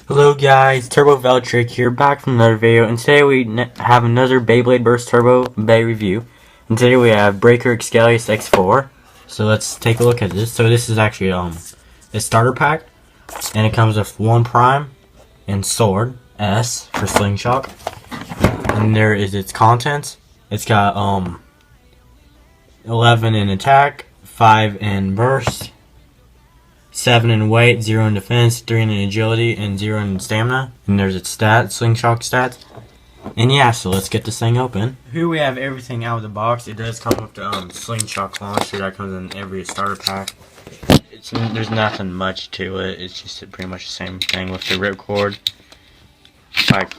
Hello guys, Turbo Veltrick here, back from another video, and today we have another Beyblade Burst Turbo Bay review. And today we have Breaker Xcalius X4. So let's take a look at this. So this is actually a starter pack, and it comes with 1 prime and sword S for slingshot. And there is its contents. It's got 11 in attack, 5 in burst, 7 in weight, 0 in defense, 3 in agility, and 0 in stamina. And there's its stats, slingshot stats. And yeah, so let's get this thing open. Here we have everything out of the box. It does come with the slingshot launcher that comes in every starter pack. There's nothing much to it. It's just pretty much the same thing with the ripcord, like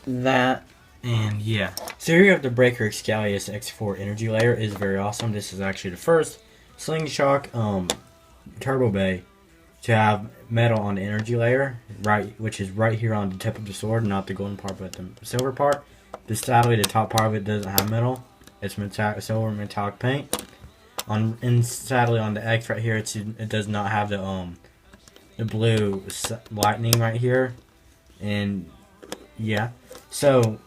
that. And yeah, so here you have the Breaker Xcalius X4 energy layer. It is very awesome. This is actually the first slingshot Turbo Bay to have metal on the energy layer, which is right here on the tip of the sword, not the golden part but the silver part. Sadly, the top part of it doesn't have metal. It's silver metallic paint. And sadly on the X right here, it does not have the blue lightning right here. And yeah, so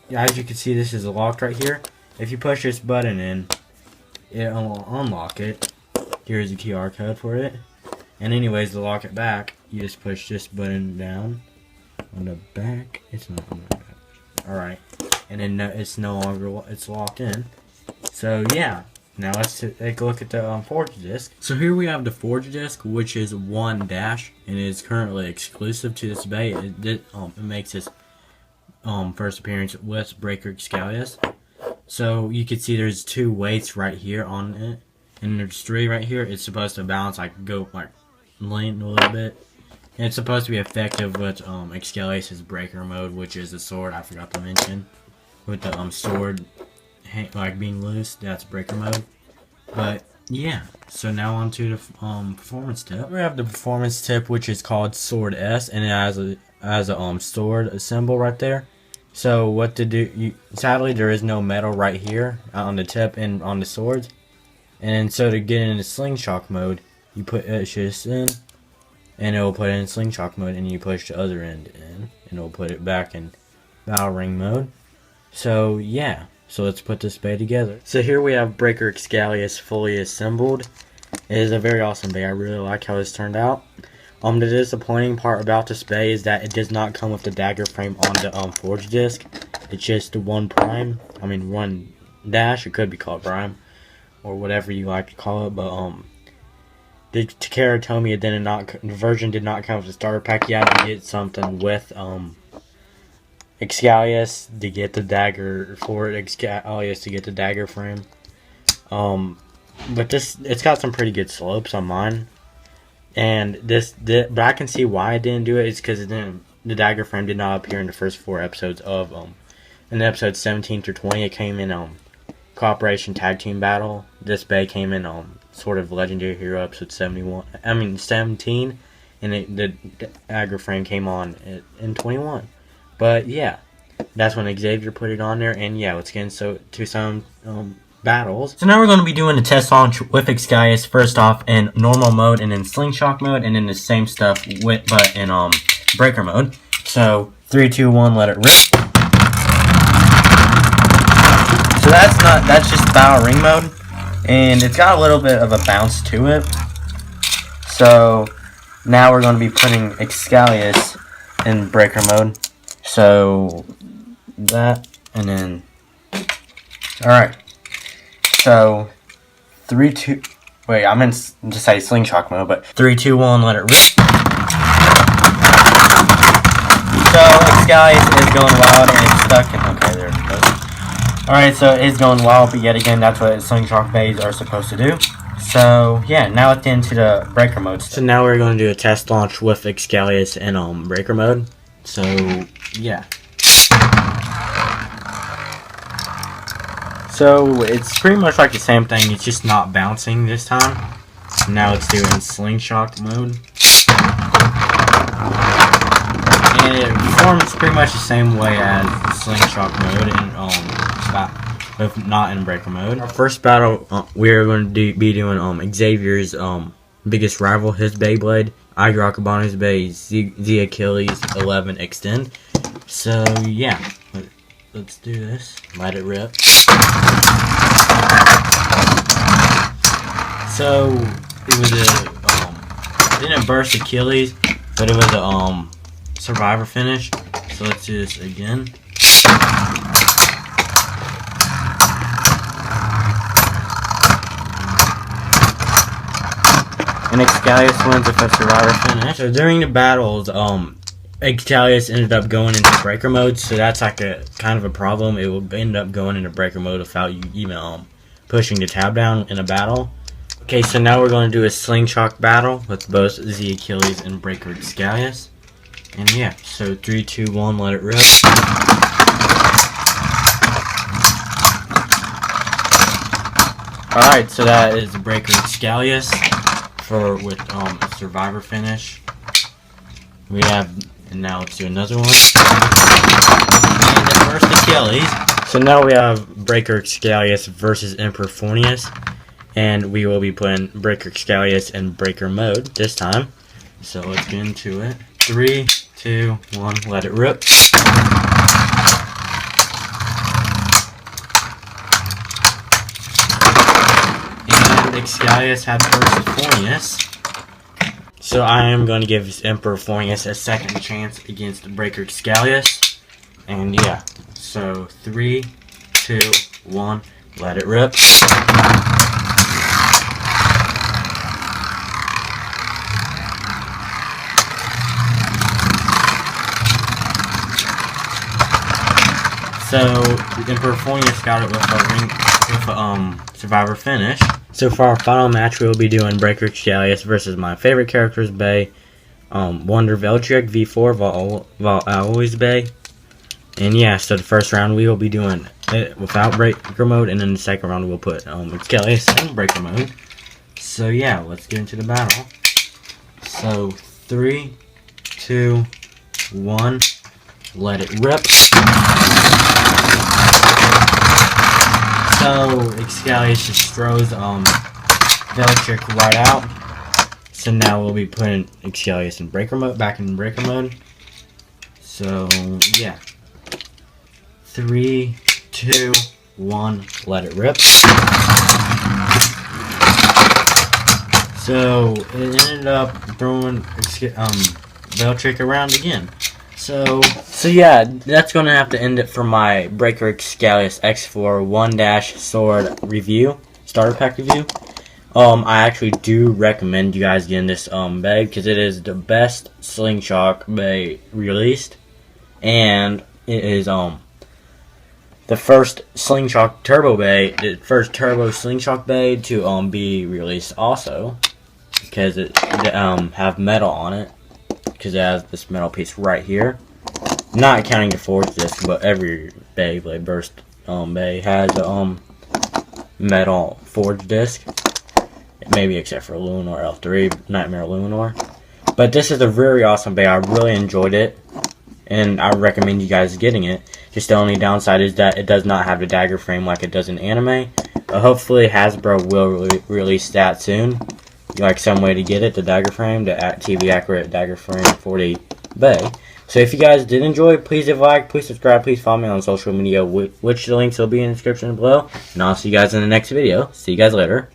as you can see, this is locked right here. If you push this button in, it will unlock it. Here's the QR code for it. And anyways, to lock it back, you just push this button down on the back. It's not on the back. Alright. And then it's no longer, it's locked in. So yeah, now let's take a look at the forge disc. So here we have the forge disc, which is 1 dash, and it is currently exclusive to this bay. It makes its first appearance with Breaker Xcalius. So you can see there's 2 weights right here on it. And there's 3 right here. It's supposed to balance, lean a little bit. And it's supposed to be effective with Xcalius' breaker mode, which is the sword I forgot to mention. With the sword being loose, that's breaker mode. But yeah, so now on to the performance tip. We have the performance tip, which is called Sword S, and it has a sword symbol right there. So what to do? Sadly, there is no metal right here on the tip and on the swords. And so to get into slingshot mode, you put this in, and it will put it in slingshot mode, and you push the other end in, and it will put it back in battle ring mode. So yeah, so let's put this bay together. So here we have Breaker Xcalius fully assembled. It is a very awesome bay. I really like how this turned out. The disappointing part about this bay is that it does not come with the dagger frame on the forge disc. It's just the 1 dash. It could be called prime, or whatever you like to call it, but Takara told me the version did not come with the starter pack. You had to get something with Xcalius to get the dagger for Xcalius to get the dagger frame. But it's got some pretty good slopes on mine, and but I can see why I didn't do it. It's because the dagger frame did not appear in the first 4 episodes of in episodes 17 through 20. It came in Cooperation Tag Team Battle. This bay came in sort of Legendary Hero episode 17, and the dagger frame came on in 21. But yeah, that's when Xavier put it on there. And yeah, let's get into some battles. So now we're going to be doing a test launch with Xcalius, first off in normal mode, and then slingshot mode, and then the same stuff but in breaker mode. So 3, 2, 1, let it rip. So that's just battle ring mode, and it's got a little bit of a bounce to it. So now we're going to be putting Xcalius in breaker mode. So that, and then alright. So 3, 2, wait, I meant to say slingshot mode, but 3, 2, 1, let it rip. So Xcalius is going wild and it's stuck in, okay, there it goes. Alright, so it's going wild, but yet again, that's what slingshot bays are supposed to do. So yeah, now let's get into the breaker mode. So now we're going to do a test launch with Xcalius in breaker mode. So yeah. So it's pretty much like the same thing, it's just not bouncing this time. Now let's do it in slingshot mode. And it performs pretty much the same way as slingshot mode, and but not in breaker mode. Our first battle, we are going to be doing Xavier's biggest rival, his Beyblade. I Rockabana's Bay, Xcalius 11 Extend. So yeah, let's do this. Let it rip. So it was a didn't burst Achilles, but it was a survivor finish. So let's do this again. And Xcalius wins with a survivor finish. So during the battles, Xcalius ended up going into breaker mode, so that's like a kind of a problem. It will end up going into breaker mode without you even pushing the tab down in a battle. Okay, so now we're going to do a slingshot battle with both Xcalius and breaker Xcalius. And yeah, so 3, 2, 1, let it rip. Alright, so that is breaker Xcalius with a survivor finish. We have, and now let's do another one. And the first Xcalius. So now we have breaker Xcalius versus Emperor Fornius. And we will be putting breaker Xcalius in breaker mode this time. So let's get into it. 3, 2, 1, let it rip. And Xcalius had versus Fornius. So I am going to give Emperor Fornius a second chance against breaker Xcalius. And yeah, so 3, 2, 1, let it rip. So Emperor Fornius got it with a survivor finish. So for our final match, we will be doing breaker Xcalius versus my favorite characters, Bay, Wonder Veltric V4 Vol Always Bay. And yeah, so the first round we will be doing it without breaker mode, and then the second round we'll put Xcalius in breaker mode. So yeah, let's get into the battle. So 3, 2, 1, let it rip. So Xcalius just throws Veltric right out. So now we'll be putting Xcalius in breaker mode, back in breaker mode. So yeah, 3, 2, 1, let it rip. So it ended up throwing Veltric around again. So yeah, that's going to have to end it for my breaker Xcalius X4 1-sword review, starter pack review. I actually do recommend you guys getting this bay, because it is the best slingshot bay released, and it is the first slingshot turbo bay, the first turbo slingshot bay to be released also, because it have metal on it. Because it has this metal piece right here. Not counting the forged disc, but every Beyblade Burst bay has a metal forged disc. Maybe except for Lunar L3, Nightmare Lunar. But this is a very awesome bay. I really enjoyed it, and I recommend you guys getting it. Just the only downside is that it does not have the dagger frame like it does in anime. But hopefully Hasbro will release that soon. Like some way to get it, the dagger frame, the TV accurate dagger frame for the bay. So if you guys did enjoy, please leave a like, please subscribe, please follow me on social media, which the links will be in the description below. And I'll see you guys in the next video. See you guys later.